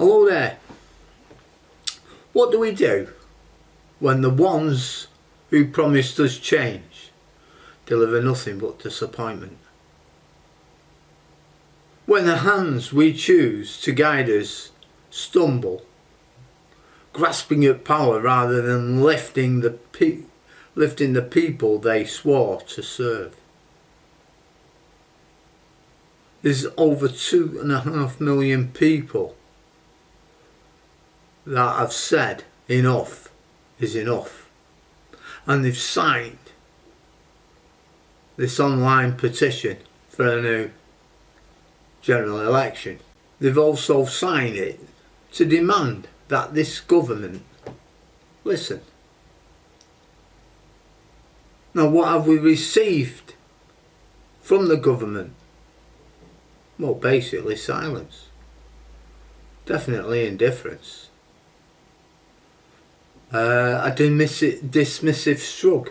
Hello there. What do we do when the ones who promised us change deliver nothing but disappointment? When the hands we choose to guide us stumble, grasping at power rather than lifting the people they swore to serve. There's over 2.5 million people that have said enough is enough, and they've signed this online petition for a new general election. They've also signed it to demand that this government listen. Now, what have we received from the government? Well, basically silence. Definitely indifference. A dismissive shrug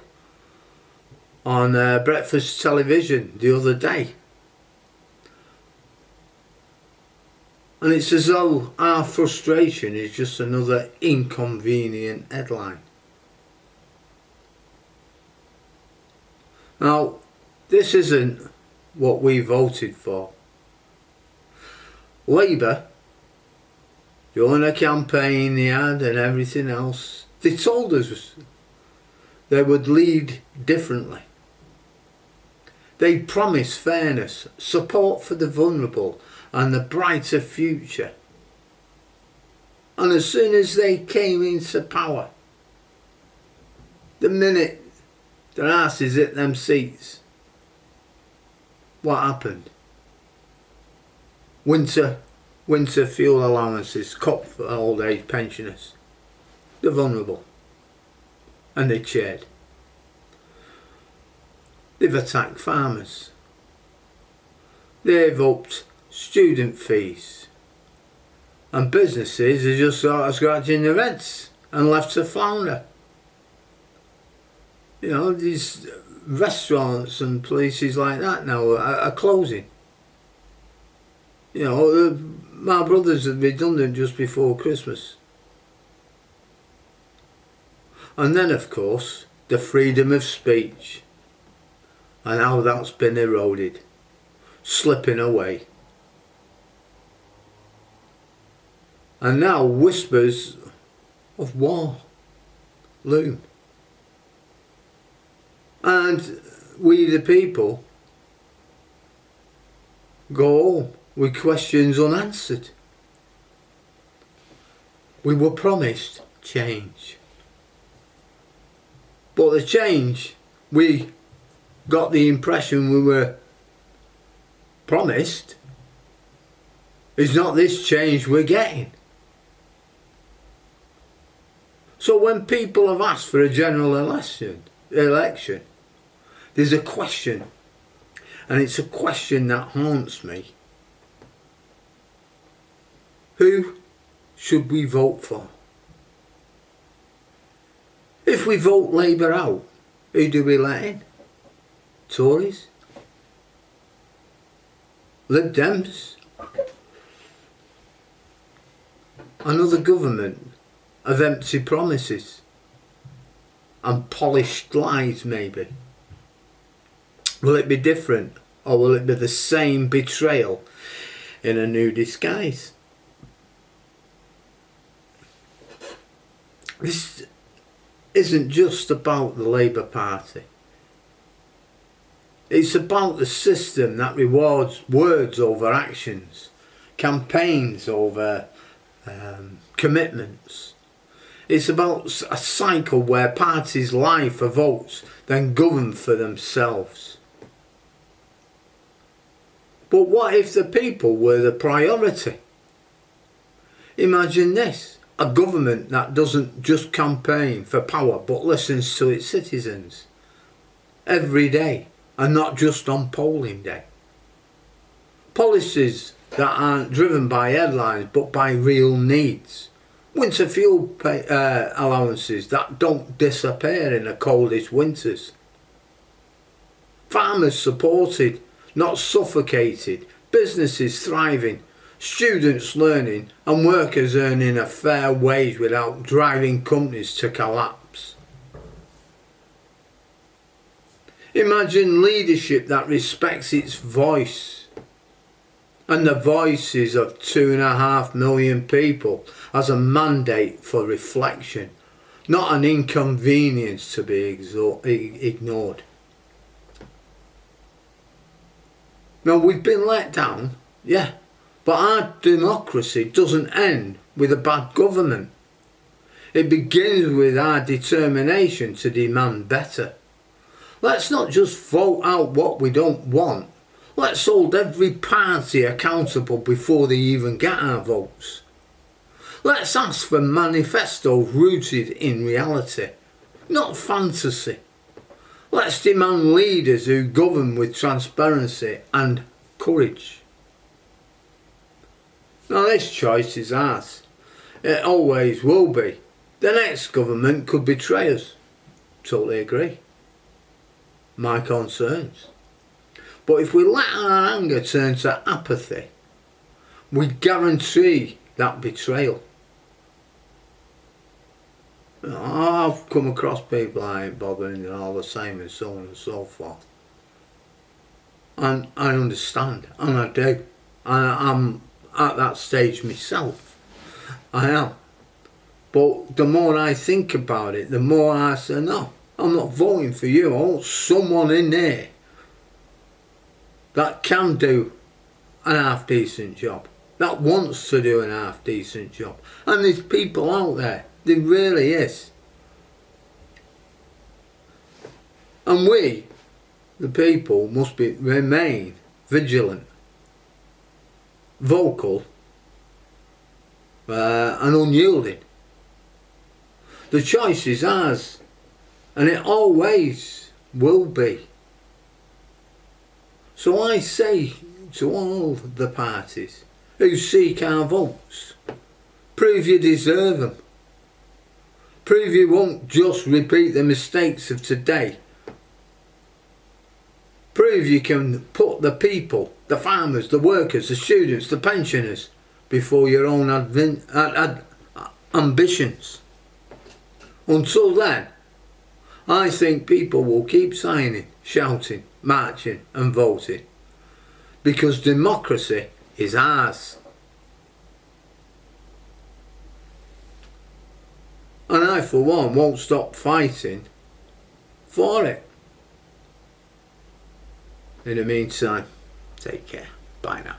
on breakfast television the other day. And it's as though our frustration is just another inconvenient headline. Now, this isn't what we voted for. Labour, during a campaign they had and everything else, they told us they would lead differently. They promised fairness, support for the vulnerable and the brighter future. And as soon as they came into power, the minute their asses hit them seats, what happened? Winter fuel allowances cut for old age pensioners, the vulnerable, and they cheered. They've attacked farmers. They've upped student fees, and businesses are just sort of scratching their heads and left to flounder. You know, these restaurants and places like that now are closing. You know, my brothers are redundant just before Christmas. And then, of course, the freedom of speech and how that's been eroded, slipping away. And now whispers of war loom. And we the people go home with questions unanswered. We were promised change. But the change we got the impression we were promised is not this change we're getting. So when people have asked for a general election, there's a question, and it's a question that haunts me. Who should we vote for? If we vote Labour out, who do we let in? Tories? Lib Dems? Another government of empty promises and polished lies, maybe? Will it be different, or will it be the same betrayal in a new disguise? This isn't just about the Labour Party. It's about the system that rewards words over actions, campaigns over commitments. It's about a cycle where parties lie for votes, then govern for themselves. But what if the people were the priority? Imagine this, a government that doesn't just campaign for power but listens to its citizens every day and not just on polling day. Policies that aren't driven by headlines but by real needs. Winter fuel allowances that don't disappear in the coldest winters. Farmers supported, not suffocated. Businesses thriving, students learning and workers earning a fair wage without driving companies to collapse. Imagine leadership that respects its voice and the voices of 2.5 million people as a mandate for reflection, not an inconvenience to be ignored. Now, we've been let down, yeah, but our democracy doesn't end with a bad government. It begins with our determination to demand better. Let's not just vote out what we don't want. Let's hold every party accountable before they even get our votes. Let's ask for manifestos rooted in reality, not fantasy. Let's demand leaders who govern with transparency and courage. Now, this choice is ours. It always will be. The next government could betray us. Totally agree. My concerns. But if we let our anger turn to apathy, we guarantee that betrayal. I've come across people I ain't bothering and all the same and so on and so forth. And I understand, and I do. I'm at that stage myself. I am. But the more I think about it, the more I say, no, I'm not voting for you. I want someone in there that can do an half decent job, that wants to do an half decent job. And there's people out there, there really is. And we, the people, must remain vigilant, vocal and unyielding. The choice is ours, and it always will be. So I say to all the parties who seek our votes, prove you deserve them. Prove you won't just repeat the mistakes of today. Prove you can put the people, the farmers, the workers, the students, the pensioners before your own ambitions. Until then, I think people will keep signing, shouting, marching and voting, because democracy is ours. And I, for one, won't stop fighting for it. In the meantime, take care. Bye now.